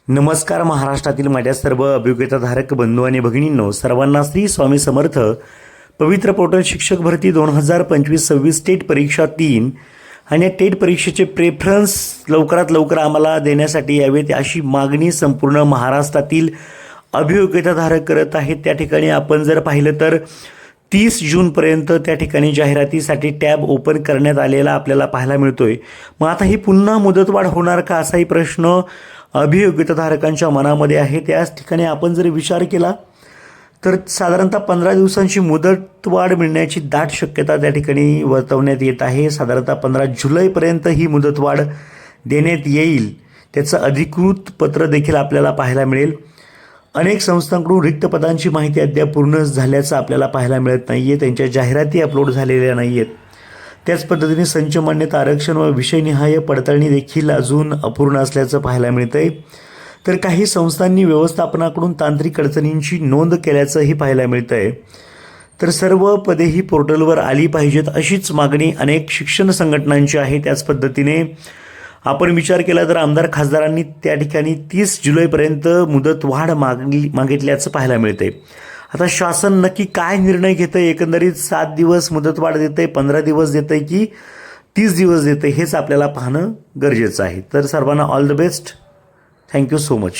नमस्कार महाराष्ट्रातील माझ्या सर्व अभियोग्यताधारक बंधू आणि भगिनींनो, सर्वांना श्री स्वामी समर्थ. पवित्र पोर्टल शिक्षक भरती 2025-26 टेट परीक्षा 3 आणि या टेट परीक्षेचे प्रेफरन्स लवकरात लवकर आम्हाला देण्यासाठी यावेत अशी मागणी संपूर्ण महाराष्ट्रातील अभियोग्यताधारक करत आहेत. त्या ठिकाणी आपण जर पाहिलं तर 30 जूनपर्यंत त्या ठिकाणी जाहिरातीसाठी टॅब ओपन करण्यात आलेला आपल्याला पाहायला मिळतोय. मग आता ही पुन्हा मुदतवाढ होणार का, असाही प्रश्न अभियोग्यताधारकांच्या मनामध्ये आहे. त्याच ठिकाणी आपण जर विचार केला तर साधारणतः 15 दिवसांची मुदतवाढ मिळण्याची दाट शक्यता त्या ठिकाणी वर्तवण्यात येत आहे. साधारणतः 15 जुलैपर्यंत ही मुदतवाढ देण्यात येईल, त्याचं अधिकृत पत्र देखील आपल्याला पाहायला मिळेल. अनेक संस्थांकडून रिक्त पदांची माहिती अद्याप पूर्ण झाल्याचं आपल्याला पाहायला मिळत नाही आहे. त्यांच्या जाहिराती अपलोड झालेल्या नाही आहेत. त्याच पद्धतीने संच मान्यता, आरक्षण व विषयनिहाय पडताळणी देखील अजून अपूर्ण असल्याचं पाहायला मिळतं आहे. तर काही संस्थांनी व्यवस्थापनाकडून तांत्रिक अडचणींची नोंद केल्याचंही पाहायला मिळतं आहे. तर सर्व पदे ही पोर्टलवर आली पाहिजेत अशीच मागणी अनेक शिक्षण संघटनांची आहे. त्याच पद्धतीने आपण विचार केला तर आमदार खासदारांनी त्या ठिकाणी 30 जुलैपर्यंत मुदतवाढ मागितल्याचं पाहायला मिळतंय. आता शासन नक्की काय निर्णय घेतंय, एकंदरीत 7 दिवस मुदतवाढ देतंय, 15 दिवस देतंय की 30 दिवस देतंय, हेच आपल्याला पाहणं गरजेचं आहे. तर सर्वांना all the best. Thank you so much.